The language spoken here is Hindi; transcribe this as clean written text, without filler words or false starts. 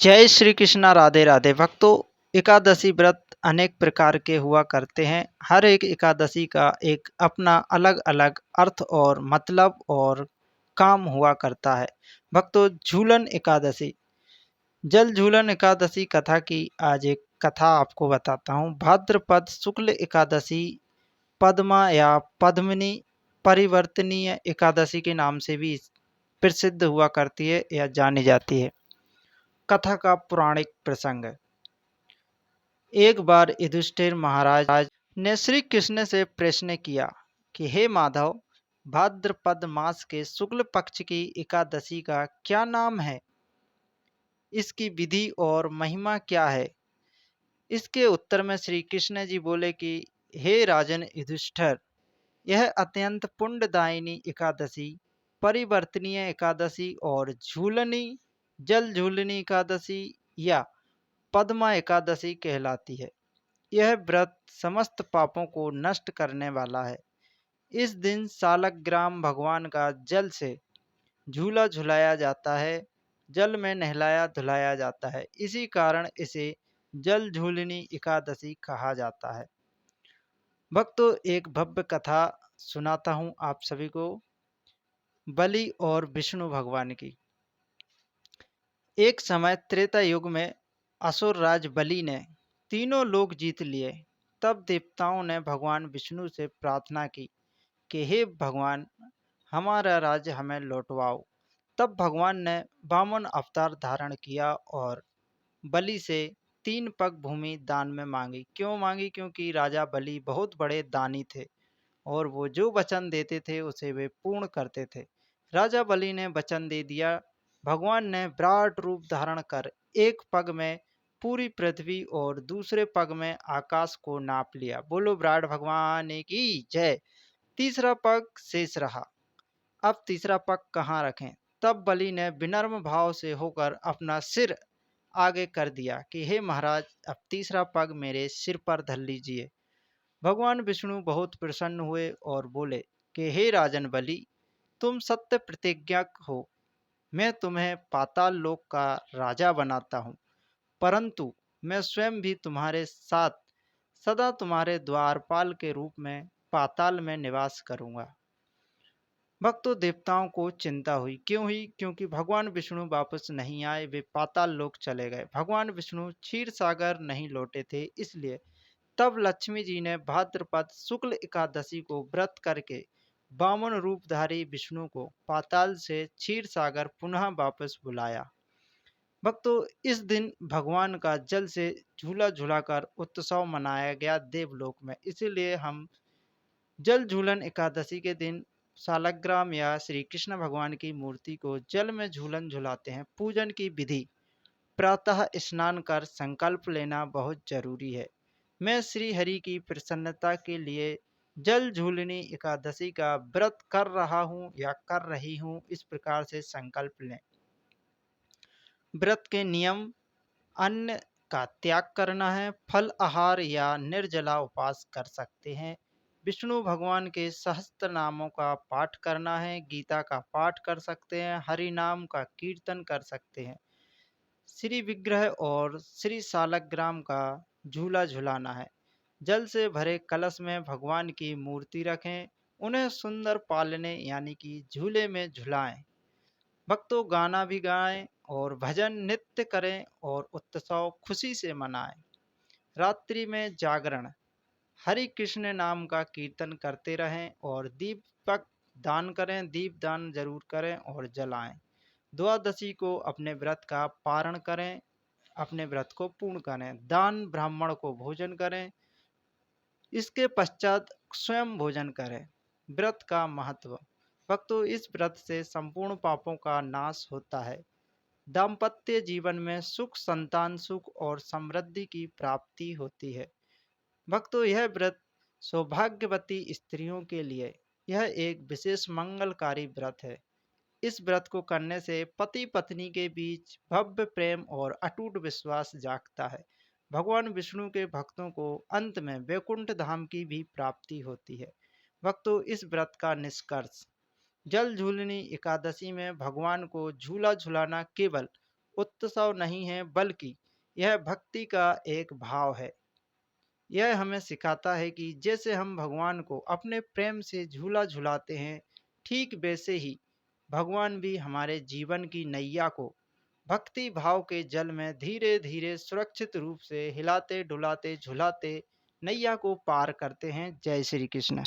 जय श्री कृष्णा, राधे राधे। भक्तों, एकादशी व्रत अनेक प्रकार के हुआ करते हैं। हर एक एकादशी का एक अपना अलग अलग अर्थ और मतलब और काम हुआ करता है। भक्तों, झूलन एकादशी, जल झूलन एकादशी कथा की आज एक कथा आपको बताता हूँ। भाद्रपद शुक्ल एकादशी पद्मा या पद्मिनी परिवर्तनीय एकादशी के नाम से भी प्रसिद्ध हुआ करती है या जानी जाती है। कथा का पौराणिक प्रसंग है। एक बार युधिष्ठिर महाराज ने श्री कृष्ण से प्रश्न किया कि हे माधव, भाद्रपद मास के शुक्ल पक्ष की एकादशी का क्या नाम है? इसकी विधि और महिमा क्या है? इसके उत्तर में श्री कृष्ण जी बोले कि हे राजन युधिष्ठिर, यह अत्यंत पुण्यदायिनी एकादशी, परिवर्तनीय एकादशी और झूलनी जल झूलनी एकादशी या पद्मा एकादशी कहलाती है। यह व्रत समस्त पापों को नष्ट करने वाला है। इस दिन सालग्राम भगवान का जल से झूला झुलाया जाता है, जल में नहलाया धुलाया जाता है। इसी कारण इसे जल झूलनी एकादशी कहा जाता है। भक्तों, एक भव्य कथा सुनाता हूँ आप सभी को, बलि और विष्णु भगवान की। एक समय त्रेता युग में असुर राज बलि ने तीनों लोक जीत लिए। तब देवताओं ने भगवान विष्णु से प्रार्थना की कि हे भगवान, हमारा राज्य हमें लौटवाओ। तब भगवान ने वामन अवतार धारण किया और बलि से 3 पग भूमि दान में मांगी। क्यों मांगी? क्योंकि राजा बलि बहुत बड़े दानी थे और वो जो वचन देते थे उसे वे पूर्ण करते थे। राजा बलि ने वचन दे दिया। भगवान ने विराट रूप धारण कर एक पग में पूरी पृथ्वी और दूसरे पग में आकाश को नाप लिया। बोलो विराट भगवान की जय। तीसरा पग शेष रहा। अब तीसरा पग कहाँ रखें? तब बलि ने विनम्र भाव से होकर अपना सिर आगे कर दिया कि हे महाराज, अब तीसरा पग मेरे सिर पर धर लीजिए। भगवान विष्णु बहुत प्रसन्न हुए और बोले कि हे राजन बलि, तुम सत्य प्रतिज्ञक हो। मैं तुम्हें पाताल लोक का राजा बनाता हूँ, परंतु मैं स्वयं भी तुम्हारे साथ सदा तुम्हारे द्वारपाल के रूप में पाताल में निवास करूंगा। भक्तों, देवताओं को चिंता हुई। क्यों हुई? क्योंकि भगवान विष्णु वापस नहीं आए, वे पाताल लोक चले गए। भगवान विष्णु क्षीर सागर नहीं लौटे थे। इसलिए तब लक्ष्मी जी ने भाद्रपद शुक्ल एकादशी को व्रत करके वामन रूपधारी विष्णु को पाताल से क्षीर सागर पुनः वापस बुलाया। भक्तों, इस दिन भगवान का जल से झूला झूलाकर उत्सव मनाया गया देवलोक में। इसीलिए हम जल झूलन एकादशी के दिन सालग्राम या श्री कृष्ण भगवान की मूर्ति को जल में झूलन झुलाते हैं। पूजन की विधि: प्रातः स्नान कर संकल्प लेना बहुत जरूरी है। मैं श्री हरि की प्रसन्नता के लिए जल झूलनी एकादशी का व्रत कर रहा हूँ या कर रही हूँ, इस प्रकार से संकल्प लें। व्रत के नियम: अन्न का त्याग करना है, फल आहार या निर्जला उपवास कर सकते हैं, विष्णु भगवान के सहस्त्र नामों का पाठ करना है, गीता का पाठ कर सकते हैं, हरि नाम का कीर्तन कर सकते हैं, श्री विग्रह और श्री सालग्राम का झूला झुलाना है। जल से भरे कलश में भगवान की मूर्ति रखें, उन्हें सुंदर पालने यानी कि झूले में झुलाएं। भक्तों, गाना भी गाएं और भजन नृत्य करें और उत्सव खुशी से मनाएं। रात्रि में जागरण: हरि कृष्ण नाम का कीर्तन करते रहें और दीपक दान करें, दीप दान जरूर करें और जलाएं। द्वादशी को अपने व्रत का पारण करें, अपने व्रत को पूर्ण करें। दान ब्राह्मण को भोजन करें, इसके पश्चात स्वयं भोजन करें। व्रत का महत्व: भक्तों, इस व्रत से संपूर्ण पापों का नाश होता है। दाम्पत्य जीवन में सुख, संतान सुख और समृद्धि की प्राप्ति होती है। भक्तों, यह व्रत सौभाग्यवती स्त्रियों के लिए यह एक विशेष मंगलकारी व्रत है। इस व्रत को करने से पति पत्नी के बीच भव्य प्रेम और अटूट विश्वास जागता है। भगवान विष्णु के भक्तों को अंत में वैकुंठ धाम की भी प्राप्ति होती है। भक्तों, इस व्रत का निष्कर्ष: जल झूलनी एकादशी में भगवान को झूला झुलाना केवल उत्सव नहीं है, बल्कि यह भक्ति का एक भाव है। यह हमें सिखाता है कि जैसे हम भगवान को अपने प्रेम से झूला झुलाते हैं, ठीक वैसे ही भगवान भी हमारे जीवन की नैया को भक्ति भाव के जल में धीरे धीरे सुरक्षित रूप से हिलाते डुलाते झुलाते नैया को पार करते हैं। जय श्री कृष्ण।